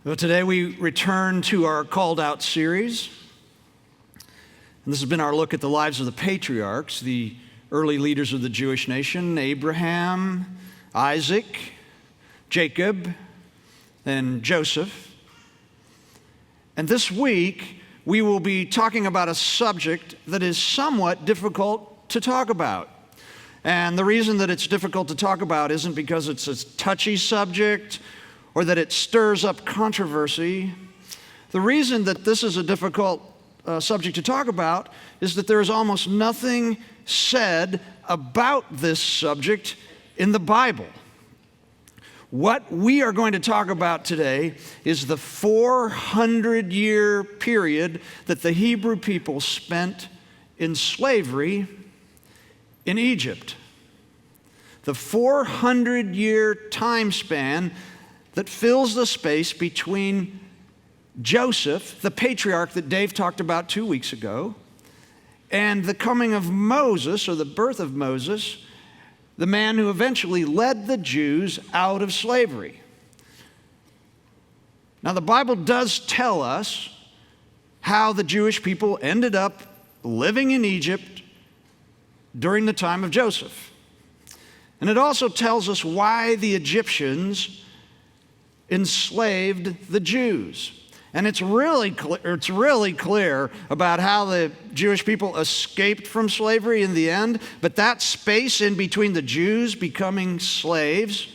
Well, today we return to our Called Out series. And this has been our look at the lives of the patriarchs, the early leaders of the Jewish nation: Abraham, Isaac, Jacob, and Joseph. And this week, we will be talking about a subject that is somewhat difficult to talk about. And the reason that it's difficult to talk about isn't because it's a touchy subject or that it stirs up controversy. The reason that this is a difficult subject to talk about is that there is almost nothing said about this subject in the Bible. What we are going to talk about today is the 400-year period that the Hebrew people spent in slavery in Egypt. The 400-year time span that fills the space between Joseph, the patriarch that Dave talked about 2 weeks ago, and the coming of Moses, or the birth of Moses, the man who eventually led the Jews out of slavery. Now, the Bible does tell us how the Jewish people ended up living in Egypt during the time of Joseph. And it also tells us why the Egyptians enslaved the Jews. And it's really clear about how the Jewish people escaped from slavery in the end, but that space in between the Jews becoming slaves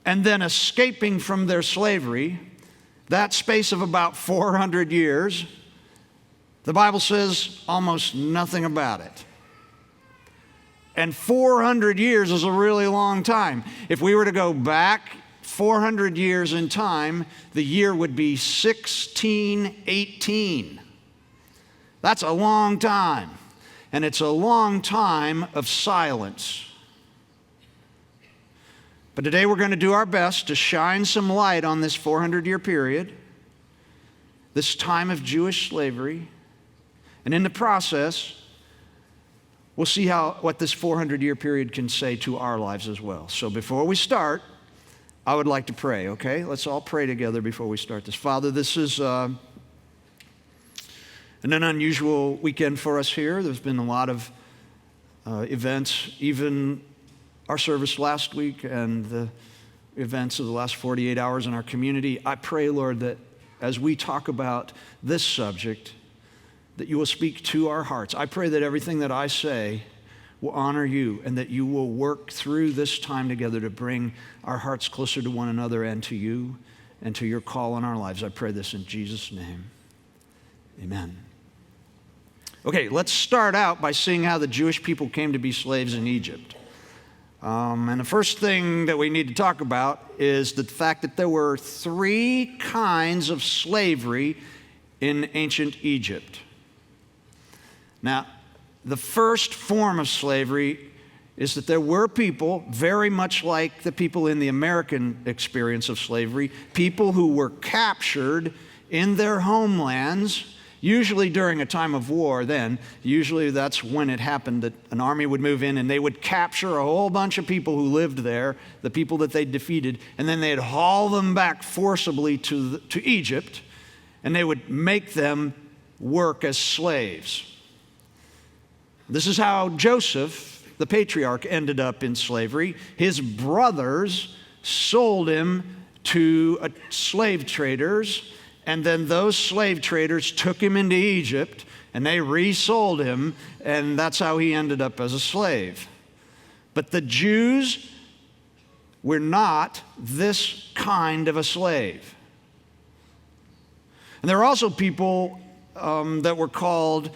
and then escaping from their slavery, that space of about 400 years, the Bible says almost nothing about it. And 400 years is a really long time. If we were to go back 400 years in time, the year would be 1618. That's a long time. And it's a long time of silence. But today we're going to do our best to shine some light on this 400-year period, this time of Jewish slavery, and in the process, we'll see what this 400-year period can say to our lives as well. So before we start, I would like to pray, okay? Let's all pray together before we start this. Father, this is an unusual weekend for us here. There's been a lot of events, even our service last week and the events of the last 48 hours in our community. I pray, Lord, that as we talk about this subject, that you will speak to our hearts. I pray that everything that I say will honor you and that you will work through this time together to bring our hearts closer to one another and to you and to your call in our lives. I pray this in Jesus' name. Amen. Okay, let's start out by seeing how the Jewish people came to be slaves in Egypt. And the first thing that we need to talk about is the fact that there were three kinds of slavery in ancient Egypt. Now, the first form of slavery is that there were people, very much like the people in the American experience of slavery, people who were captured in their homelands, usually during a time of war then. Usually that's when it happened, that an army would move in and they would capture a whole bunch of people who lived there, the people that they defeated, and then they'd haul them back forcibly to Egypt, and they would make them work as slaves. This is how Joseph, the patriarch, ended up in slavery. His brothers sold him to slave traders, and then those slave traders took him into Egypt, and they resold him, and that's how he ended up as a slave. But the Jews were not this kind of a slave. And there are also people that were called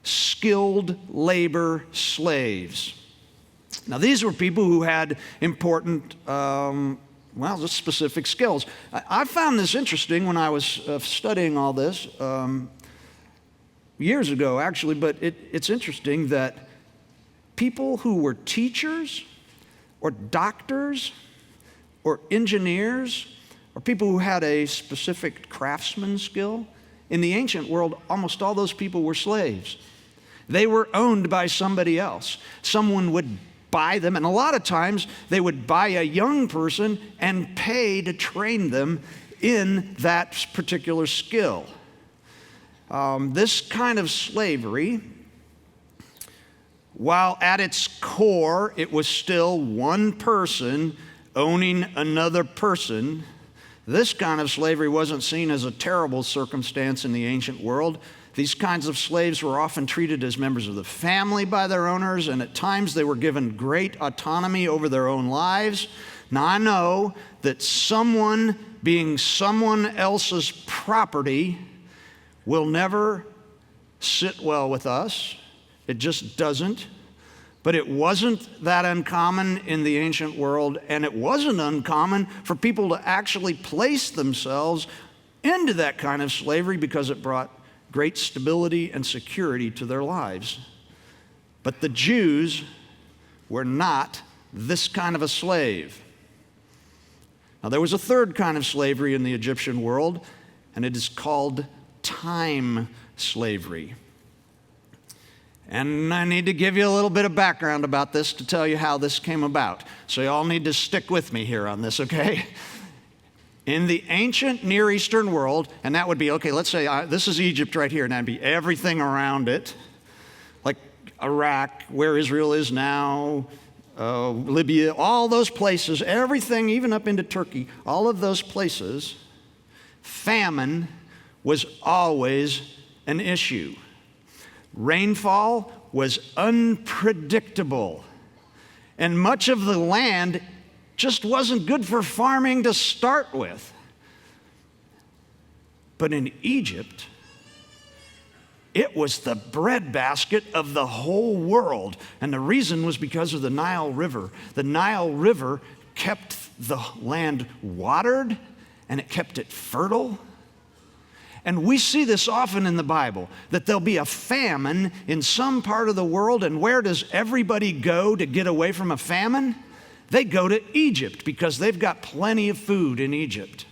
skilled labor slaves. Now, these were people who had important, just specific skills. I found this interesting when I was studying all this years ago, actually, but it's interesting that people who were teachers or doctors or engineers or people who had a specific craftsman skill, in the ancient world, almost all those people were slaves. They were owned by somebody else. Someone would buy them, and a lot of times they would buy a young person and pay to train them in that particular skill. This kind of slavery, while at its core it was still one person owning another person, this kind of slavery wasn't seen as a terrible circumstance in the ancient world. These kinds of slaves were often treated as members of the family by their owners, and at times they were given great autonomy over their own lives. Now, I know that someone being someone else's property will never sit well with us. It just doesn't. But it wasn't that uncommon in the ancient world, and it wasn't uncommon for people to actually place themselves into that kind of slavery because it brought great stability and security to their lives. But the Jews were not this kind of a slave. Now, there was a third kind of slavery in the Egyptian world, and it is called time slavery. And I need to give you a little bit of background about this to tell you how this came about. So you all need to stick with me here on this, okay? In the ancient Near Eastern world, and that would be, okay, let's say this is Egypt right here, and that'd be everything around it, like Iraq, where Israel is now, Libya, all those places, everything, even up into Turkey, all of those places, famine was always an issue. Rainfall was unpredictable, and much of the land just wasn't good for farming to start with. But in Egypt, it was the breadbasket of the whole world, and the reason was because of the Nile River. The Nile River kept the land watered, and it kept it fertile. And we see this often in the Bible, that there'll be a famine in some part of the world, and where does everybody go to get away from a famine? They go to Egypt because they've got plenty of food in Egypt.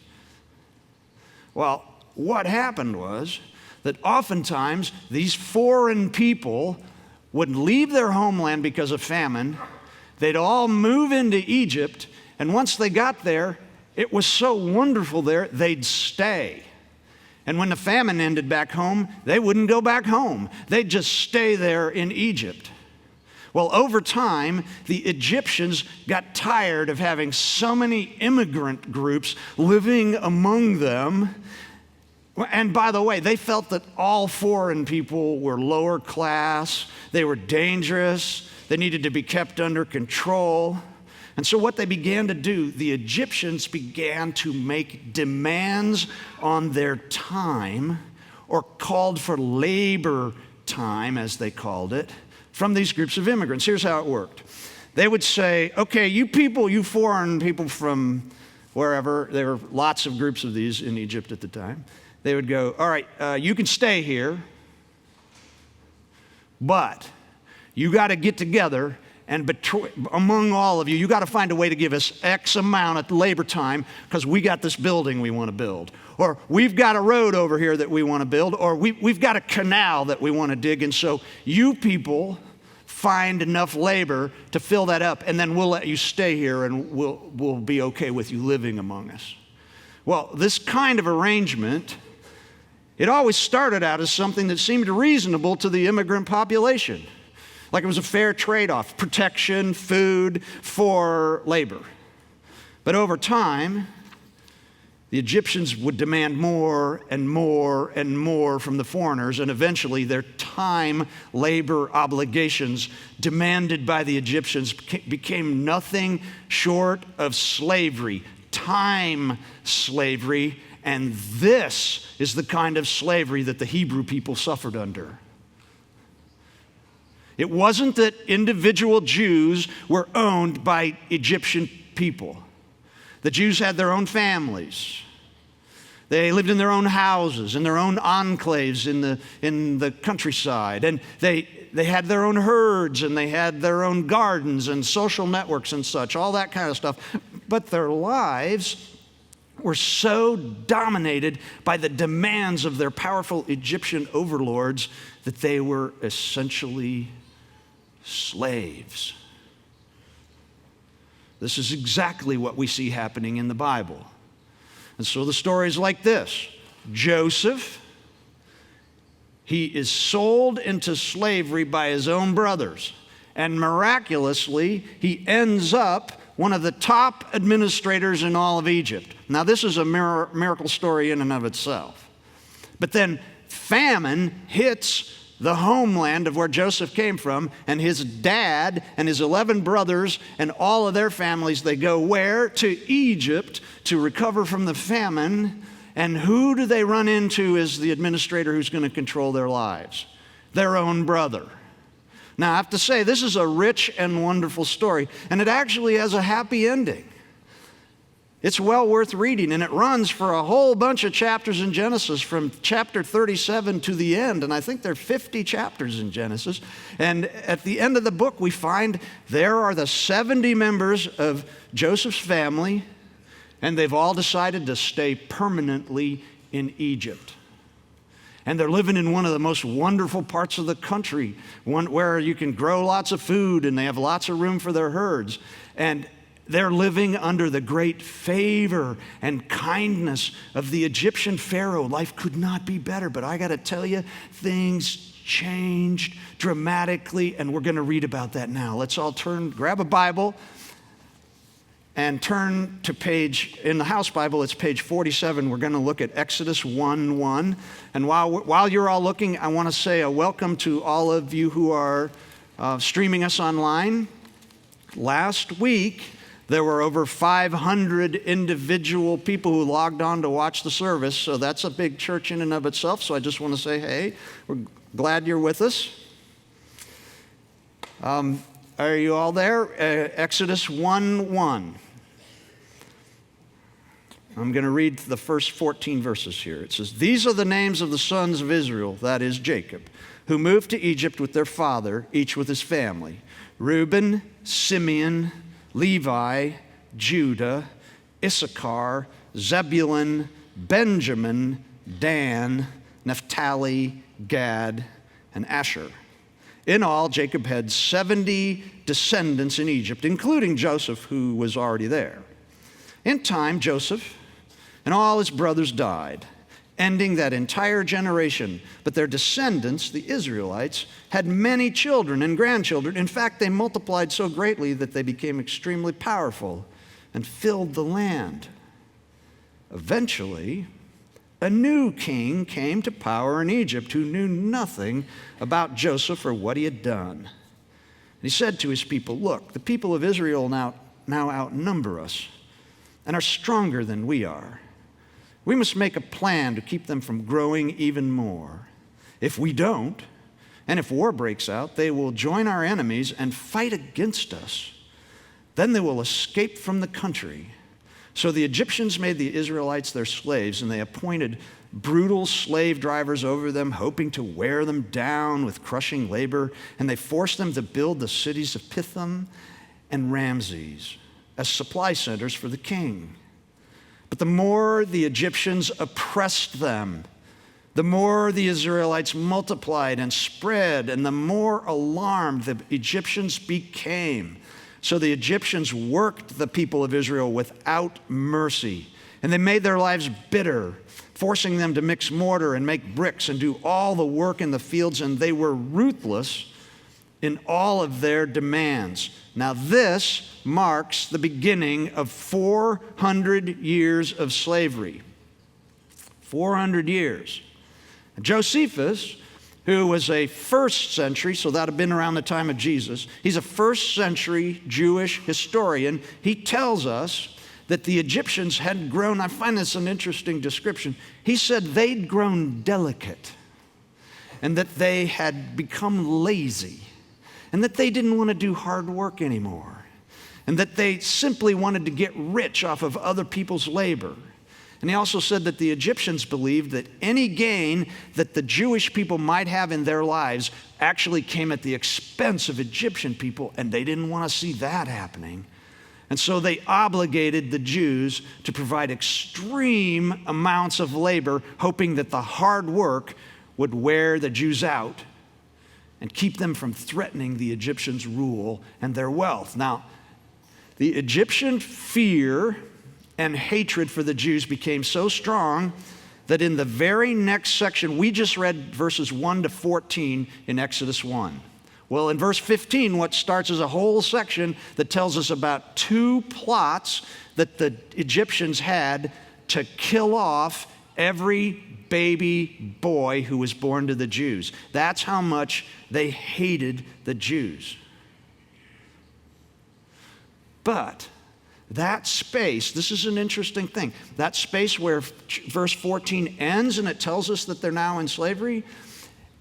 Well, what happened was that oftentimes these foreign people would leave their homeland because of famine. They'd all move into Egypt, and once they got there, it was so wonderful there, they'd stay. And when the famine ended back home, they wouldn't go back home. They'd just stay there in Egypt. Well, over time, the Egyptians got tired of having so many immigrant groups living among them. And by the way, they felt that all foreign people were lower class, they were dangerous, they needed to be kept under control. And so what they began to do, the Egyptians began to make demands on their time, or called for labor time, as they called it, from these groups of immigrants. Here's how it worked. They would say, okay, you people, you foreign people from wherever, there were lots of groups of these in Egypt at the time. They would go, all right, you can stay here, but you got to get together, and among all of you, you got to find a way to give us X amount of labor time because we got this building we want to build. Or we've got a road over here that we want to build. Or we've got a canal that we want to dig. And so you people find enough labor to fill that up, and then we'll let you stay here, and we'll be okay with you living among us. Well, this kind of arrangement, it always started out as something that seemed reasonable to the immigrant population. Like it was a fair trade-off, protection, food for labor. But over time, the Egyptians would demand more and more and more from the foreigners, and eventually their time labor obligations demanded by the Egyptians became nothing short of slavery, time slavery, and this is the kind of slavery that the Hebrew people suffered under. It wasn't that individual Jews were owned by Egyptian people. The Jews had their own families. They lived in their own houses, in their own enclaves in the countryside. And they had their own herds, and they had their own gardens and social networks and such, all that kind of stuff. But their lives were so dominated by the demands of their powerful Egyptian overlords that they were essentially slaves. This is exactly what we see happening in the Bible. And so the story is like this. Joseph, he is sold into slavery by his own brothers. And miraculously, he ends up one of the top administrators in all of Egypt. Now, this is a miracle story in and of itself. But then famine hits the homeland of where Joseph came from, and his dad and his 11 brothers and all of their families, they go where? To Egypt to recover from the famine. And who do they run into as the administrator who's going to control their lives? Their own brother. Now, I have to say, this is a rich and wonderful story, and it actually has a happy ending. It's well worth reading, and it runs for a whole bunch of chapters in Genesis from chapter 37 to the end, and I think there are 50 chapters in Genesis. And at the end of the book, we find there are the 70 members of Joseph's family, and they've all decided to stay permanently in Egypt. And they're living in one of the most wonderful parts of the country, one where you can grow lots of food and they have lots of room for their herds. And they're living under the great favor and kindness of the Egyptian Pharaoh. Life could not be better, but I got to tell you, things changed dramatically, and we're going to read about that now. Let's all grab a Bible, and turn to in the House Bible, it's page 47. We're going to look at Exodus 1:1. And while you're all looking, I want to say a welcome to all of you who are streaming us online. Last week, there were over 500 individual people who logged on to watch the service, so that's a big church in and of itself. So I just want to say, hey, we're glad you're with us. Are you all there? Exodus 1:1. I'm going to read the first 14 verses here. It says, "These are the names of the sons of Israel, that is Jacob, who moved to Egypt with their father, each with his family. Reuben, Simeon, Levi, Judah, Issachar, Zebulun, Benjamin, Dan, Naphtali, Gad, and Asher. In all, Jacob had 70 descendants in Egypt, including Joseph, who was already there. In time, Joseph and all his brothers died, ending that entire generation. But their descendants, the Israelites, had many children and grandchildren. In fact, they multiplied so greatly that they became extremely powerful and filled the land. Eventually, a new king came to power in Egypt who knew nothing about Joseph or what he had done. And he said to his people, 'Look, the people of Israel now outnumber us and are stronger than we are. We must make a plan to keep them from growing even more. If we don't, and if war breaks out, they will join our enemies and fight against us. Then they will escape from the country.' So the Egyptians made the Israelites their slaves, and they appointed brutal slave drivers over them, hoping to wear them down with crushing labor. And they forced them to build the cities of Pithom and Ramses as supply centers for the king. But the more the Egyptians oppressed them, the more the Israelites multiplied and spread, and the more alarmed the Egyptians became. So the Egyptians worked the people of Israel without mercy, and they made their lives bitter, forcing them to mix mortar and make bricks and do all the work in the fields, and they were ruthless in all of their demands. Now this marks the beginning of 400 years of slavery. 400 years. Josephus, who was a first century, so that would have been around the time of Jesus, he's a first century Jewish historian. He tells us that the Egyptians had grown, I find this an interesting description. He said they'd grown delicate and that they had become lazy and that they didn't want to do hard work anymore and that they simply wanted to get rich off of other people's labor. And he also said that the Egyptians believed that any gain that the Jewish people might have in their lives actually came at the expense of Egyptian people, and they didn't want to see that happening. And so they obligated the Jews to provide extreme amounts of labor, hoping that the hard work would wear the Jews out and keep them from threatening the Egyptians' rule and their wealth. Now, the Egyptian fear and hatred for the Jews became so strong that in the very next section, we just read verses 1 to 14 in Exodus 1. Well, in verse 15, what starts as a whole section that tells us about 2 plots that the Egyptians had to kill off every baby boy who was born to the Jews. That's how much they hated the Jews. But that space, this is an interesting thing, that space where verse 14 ends and it tells us that they're now in slavery,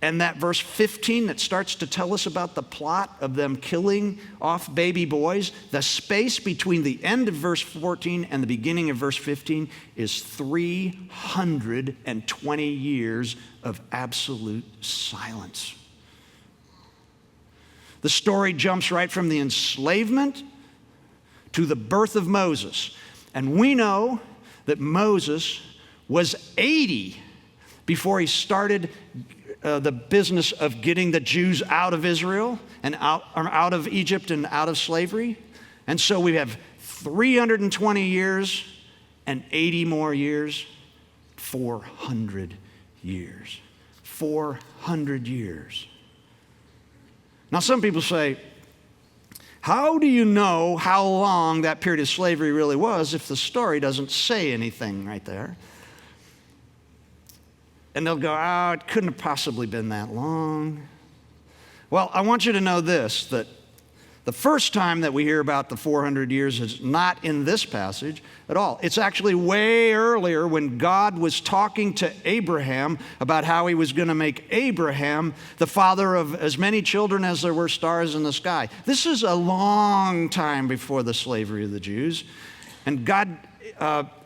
and that verse 15 that starts to tell us about the plot of them killing off baby boys, the space between the end of verse 14 and the beginning of verse 15 is 320 years of absolute silence. The story jumps right from the enslavement to the birth of Moses. And we know that Moses was 80 before he started the business of getting the Jews out of Israel and out of Egypt and out of slavery. And so we have 320 years and 80 more years, 400 years. 400 years. Now some people say, how do you know how long that period of slavery really was if the story doesn't say anything right there? And they'll go, oh, it couldn't have possibly been that long. Well, I want you to know this, that the first time that we hear about the 400 years is not in this passage at all. It's actually way earlier when God was talking to Abraham about how he was going to make Abraham the father of as many children as there were stars in the sky. This is a long time before the slavery of the Jews. And God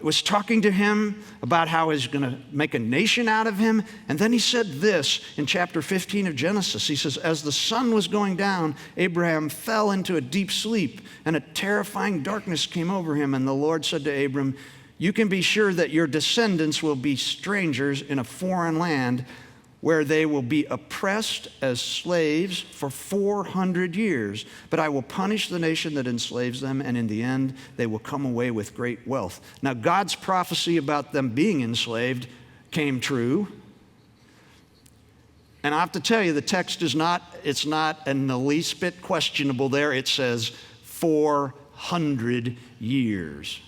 was talking to him about how he's going to make a nation out of him. And then he said this in chapter 15 of Genesis. He says, as the sun was going down, Abraham fell into a deep sleep, and a terrifying darkness came over him. And the Lord said to Abram, you can be sure that your descendants will be strangers in a foreign land where they will be oppressed as slaves for 400 years. But I will punish the nation that enslaves them, and in the end, they will come away with great wealth. Now, God's prophecy about them being enslaved came true. And I have to tell you, the text is not in the least bit questionable there. It says 400 years.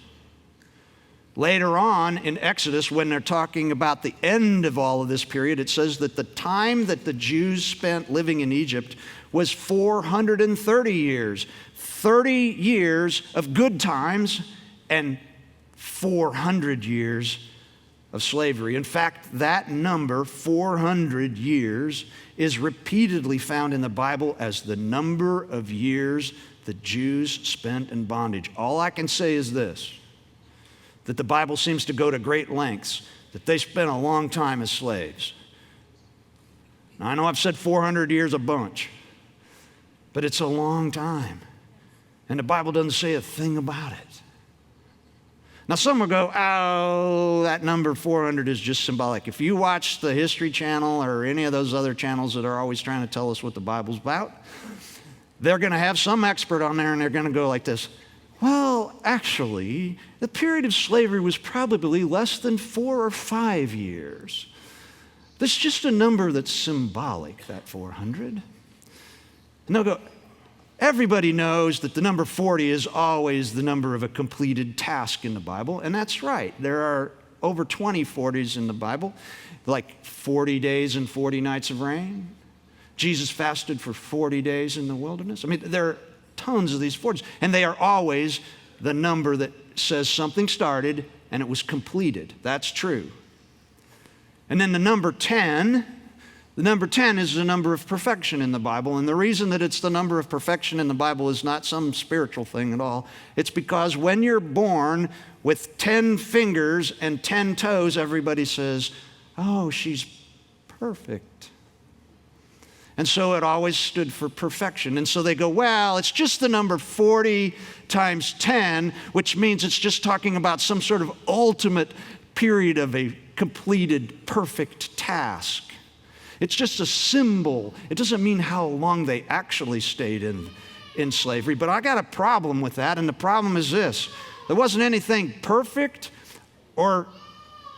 Later on in Exodus, when they're talking about the end of all of this period, it says that the time that the Jews spent living in Egypt was 430 years. 30 years of good times and 400 years of slavery. In fact, that number, 400 years, is repeatedly found in the Bible as the number of years the Jews spent in bondage. All I can say is this, that the Bible seems to go to great lengths, that they spent a long time as slaves. Now, I know I've said 400 years a bunch, but it's a long time. And the Bible doesn't say a thing about it. Now, some will go, oh, that number 400 is just symbolic. If you watch the History Channel or any of those other channels that are always trying to tell us what the Bible's about, they're going to have some expert on there and they're going to go like this. Well, actually, the period of slavery was probably less than 4 or 5 years. That's just a number that's symbolic, that 400. And they'll go, everybody knows that the number 40 is always the number of a completed task in the Bible, and that's right. There are over 20 40s in the Bible, like 40 days and 40 nights of rain. Jesus fasted for 40 days in the wilderness. I mean, there are tons of these 40s, and they are always the number that says something started and it was completed. That's true. And then the number 10 is the number of perfection in the Bible, and the reason that it's the number of perfection in the Bible is not some spiritual thing at all. It's because when you're born with 10 fingers and 10 toes, everybody says, oh, she's perfect. And so it always stood for perfection. And so they go, well, it's just the number 40 times 10, which means it's just talking about some sort of ultimate period of a completed, perfect task. It's just a symbol. It doesn't mean how long they actually stayed in in slavery. But I got a problem with that, and the problem is this. There wasn't anything perfect or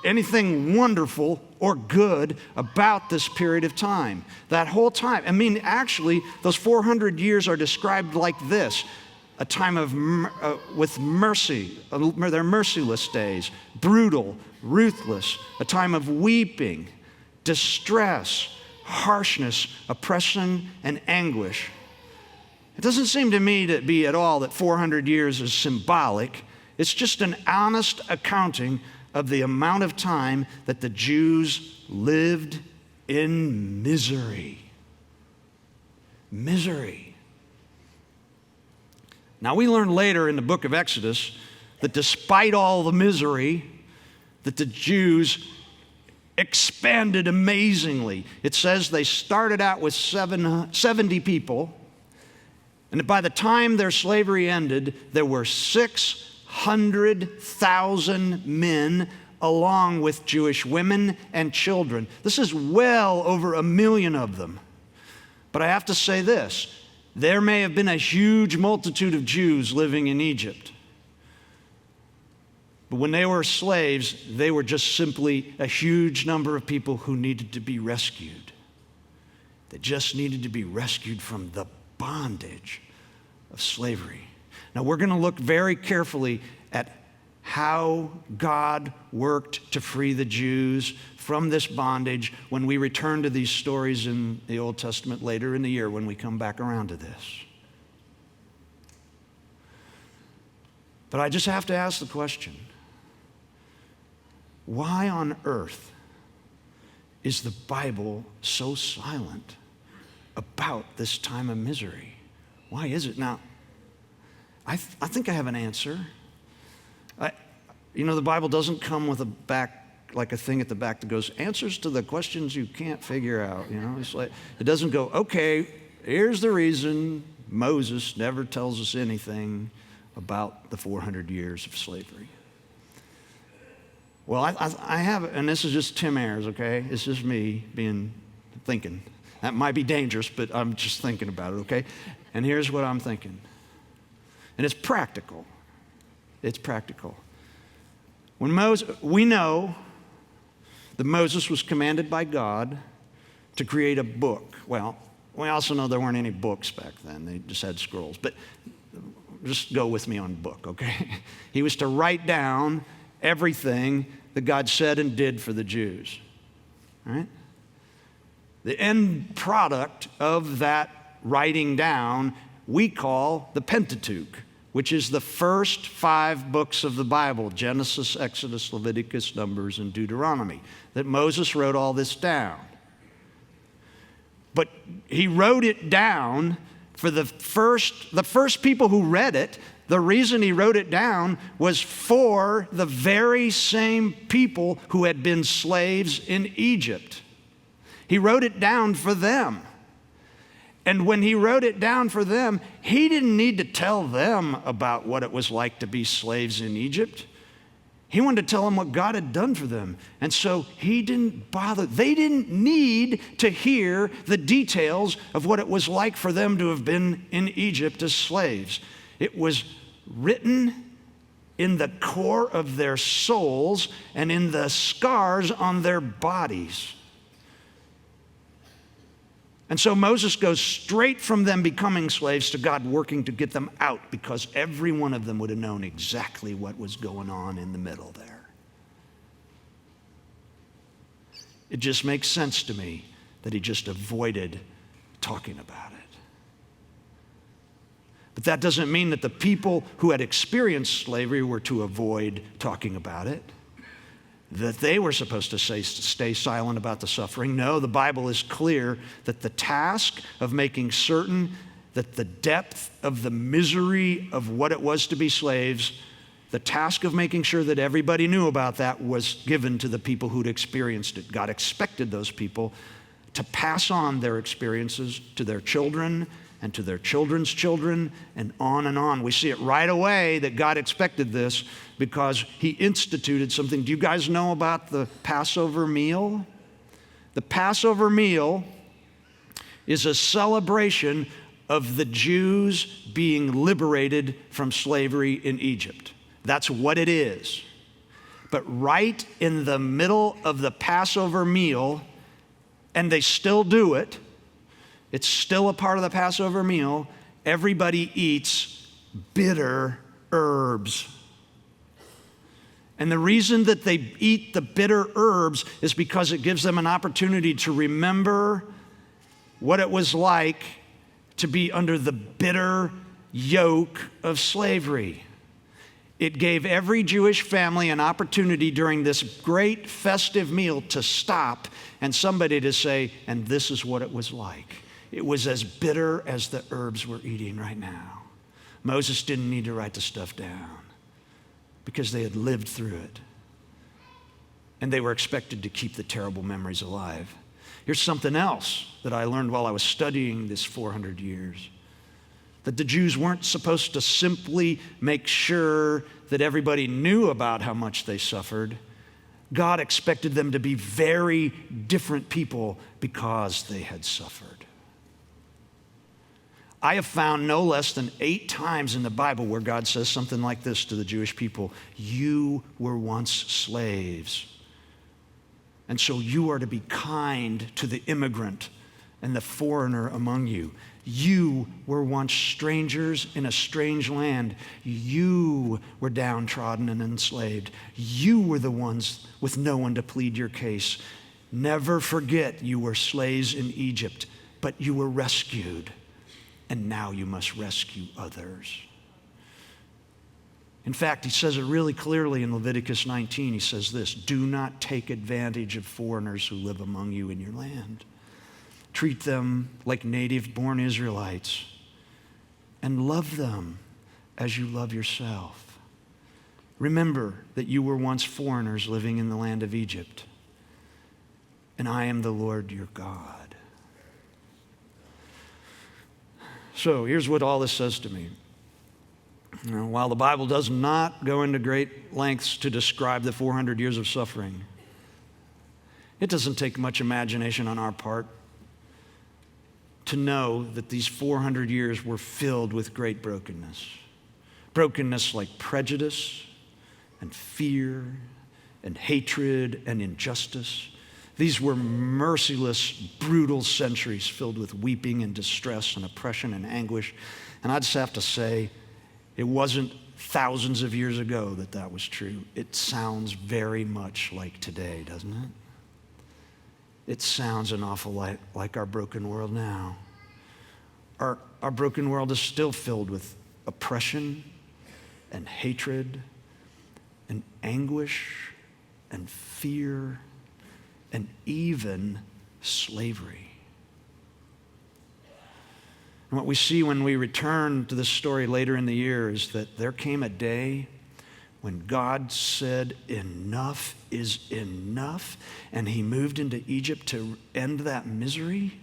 anything wonderful or good about this period of time. That whole time, I mean, actually, those 400 years are described like this: a time of with mercy, they're merciless days, brutal, ruthless, a time of weeping, distress, harshness, oppression, and anguish. It doesn't seem to me to be at all that 400 years is symbolic. It's just an honest accounting of the amount of time that the Jews lived in misery. Misery. Now, we learn later in the book of Exodus that despite all the misery, that the Jews expanded amazingly. It says they started out with 70 people, and by the time their slavery ended, there were 600,000 men, along with Jewish women and children. This is well over 1 million of them. But I have to say this: there may have been a huge multitude of Jews living in Egypt. But when they were slaves, they were just simply a huge number of people who needed to be rescued. They just needed to be rescued from the bondage of slavery. Now, we're going to look very carefully at how God worked to free the Jews from this bondage when we return to these stories in the Old Testament later in the year when we come back around to this. But I just have to ask the question, why on earth is the Bible so silent about this time of misery? Why is it? Now, I think I have an answer. The Bible doesn't come with a thing at the back that goes, answers to the questions you can't figure out. It's like, it doesn't go, okay, here's the reason Moses never tells us anything about the 400 years of slavery. Well, I have, and this is just Tim Ayers, okay? It's just me thinking. That might be dangerous, but I'm just thinking about it, okay? And here's what I'm thinking. And it's practical. It's practical. We know that Moses was commanded by God to create a book. Well, we also know there weren't any books back then. They just had scrolls. But just go with me on book, okay? He was to write down everything that God said and did for the Jews. All right? The end product of that writing down we call the Pentateuch, which is the first 5 books of the Bible: Genesis, Exodus, Leviticus, Numbers, and Deuteronomy. That Moses wrote all this down. But he wrote it down for the first people who read it. The reason he wrote it down was for the very same people who had been slaves in Egypt. He wrote it down for them. And when he wrote it down for them, he didn't need to tell them about what it was like to be slaves in Egypt. He wanted to tell them what God had done for them. And so he didn't bother. They didn't need to hear the details of what it was like for them to have been in Egypt as slaves. It was written in the core of their souls and in the scars on their bodies. And so Moses goes straight from them becoming slaves to God working to get them out, because every one of them would have known exactly what was going on in the middle there. It just makes sense to me that he just avoided talking about it. But that doesn't mean that the people who had experienced slavery were to avoid talking about it, that they were supposed to stay silent about the suffering. No, the Bible is clear that the task of making certain that the depth of the misery of what it was to be slaves, the task of making sure that everybody knew about that, was given to the people who'd experienced it. God expected those people to pass on their experiences to their children and to their children's children, and on and on. We see it right away that God expected this because he instituted something. Do you guys know about the Passover meal? The Passover meal is a celebration of the Jews being liberated from slavery in Egypt. That's what it is. But right in the middle of the Passover meal, and they still do it, it's still a part of the Passover meal, everybody eats bitter herbs. And the reason that they eat the bitter herbs is because it gives them an opportunity to remember what it was like to be under the bitter yoke of slavery. It gave every Jewish family an opportunity during this great festive meal to stop and somebody to say, and this is what it was like. It was as bitter as the herbs we're eating right now. Moses didn't need to write the stuff down because they had lived through it. And they were expected to keep the terrible memories alive. Here's something else that I learned while I was studying this 400 years. That the Jews weren't supposed to simply make sure that everybody knew about how much they suffered. God expected them to be very different people because they had suffered. I have found no less than 8 times in the Bible where God says something like this to the Jewish people: you were once slaves, and so you are to be kind to the immigrant and the foreigner among you. You were once strangers in a strange land. You were downtrodden and enslaved. You were the ones with no one to plead your case. Never forget you were slaves in Egypt, but you were rescued, and now you must rescue others. In fact, he says it really clearly in Leviticus 19. He says this: do not take advantage of foreigners who live among you in your land. Treat them like native-born Israelites and love them as you love yourself. Remember that you were once foreigners living in the land of Egypt, and I am the Lord your God. So here's what all this says to me. While the Bible does not go into great lengths to describe the 400 years of suffering, it doesn't take much imagination on our part to know that these 400 years were filled with great brokenness. Brokenness like prejudice and fear and hatred and injustice. These were merciless, brutal centuries filled with weeping and distress and oppression and anguish. And I just have to say, it wasn't thousands of years ago that was true. It sounds very much like today, doesn't it? It sounds an awful lot like our broken world now. Our broken world is still filled with oppression and hatred and anguish and fear and even slavery. And what we see when we return to this story later in the year is that there came a day when God said, enough is enough, and he moved into Egypt to end that misery.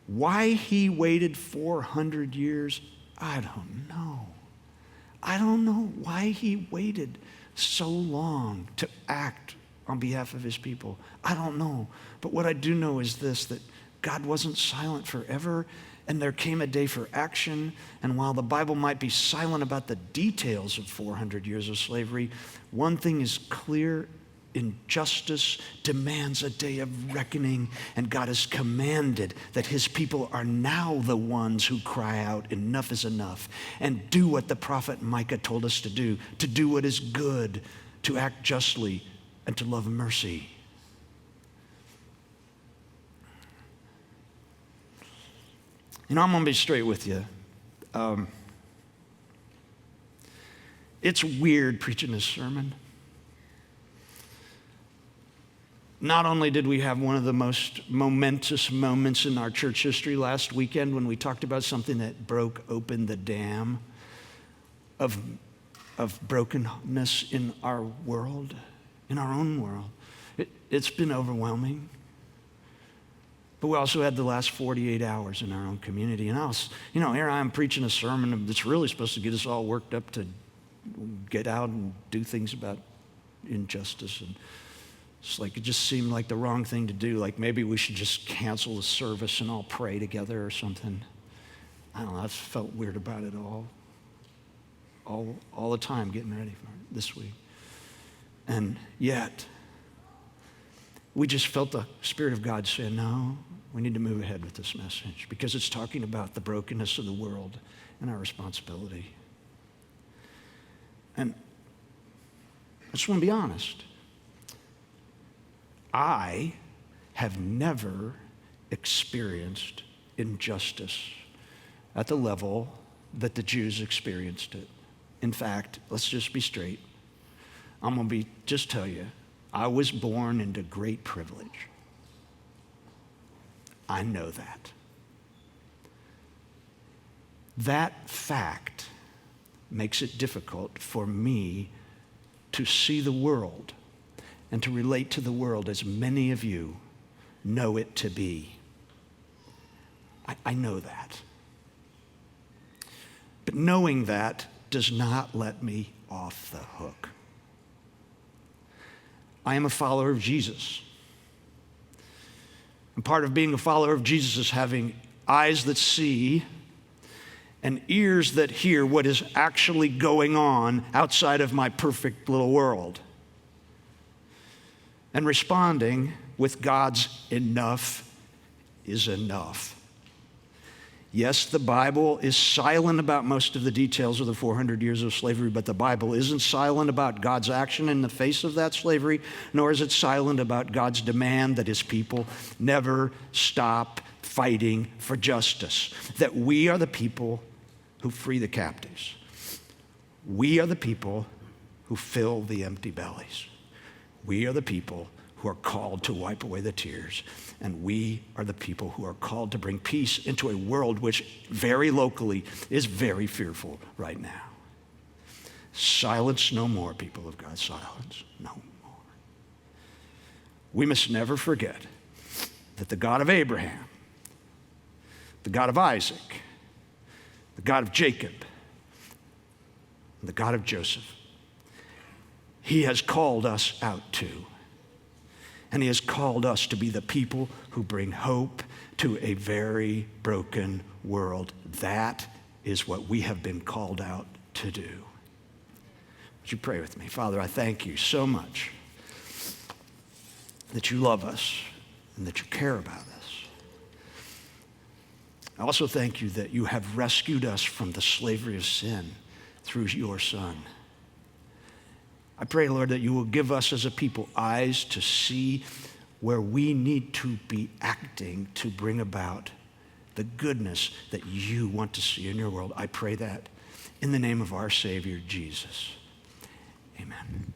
Why he waited 400 years, I don't know. I don't know why he waited so long to act on behalf of his people. I don't know. But what I do know is this, that God wasn't silent forever, and there came a day for action. And while the Bible might be silent about the details of 400 years of slavery, one thing is clear: injustice demands a day of reckoning, and God has commanded that his people are now the ones who cry out, enough is enough, and do what the prophet Micah told us to do what is good, to act justly, and to love mercy. I'm going to be straight with you. It's weird preaching this sermon. Not only did we have one of the most momentous moments in our church history last weekend when we talked about something that broke open the dam of brokenness in our world, in our own world. It's been overwhelming. But we also had the last 48 hours in our own community. And here I am preaching a sermon that's really supposed to get us all worked up to get out and do things about injustice. And it's like, it just seemed like the wrong thing to do. Like maybe we should just cancel the service and all pray together or something. I don't know, I just felt weird about it all the time getting ready for it this week. And yet, we just felt the Spirit of God saying, no, we need to move ahead with this message because it's talking about the brokenness of the world and our responsibility. And I just want to be honest. I have never experienced injustice at the level that the Jews experienced it. In fact, let's just be straight. I'm going to just tell you, I was born into great privilege. I know that. That fact makes it difficult for me to see the world and to relate to the world as many of you know it to be. I know that. But knowing that does not let me off the hook. I am a follower of Jesus. And part of being a follower of Jesus is having eyes that see and ears that hear what is actually going on outside of my perfect little world. And responding with God's enough is enough. Yes, the Bible is silent about most of the details of the 400 years of slavery, but the Bible isn't silent about God's action in the face of that slavery, nor is it silent about God's demand that his people never stop fighting for justice, that we are the people who free the captives. We are the people who fill the empty bellies. We are the people who are called to wipe away the tears. And we are the people who are called to bring peace into a world which very locally is very fearful right now. Silence no more, people of God, silence no more. We must never forget that the God of Abraham, the God of Isaac, the God of Jacob, and the God of Joseph, he has called us out too. And he has called us to be the people who bring hope to a very broken world. That is what we have been called out to do. Would you pray with me? Father, I thank you so much that you love us and that you care about us. I also thank you that you have rescued us from the slavery of sin through your Son. I pray, Lord, that you will give us as a people eyes to see where we need to be acting to bring about the goodness that you want to see in your world. I pray that in the name of our Savior, Jesus. Amen.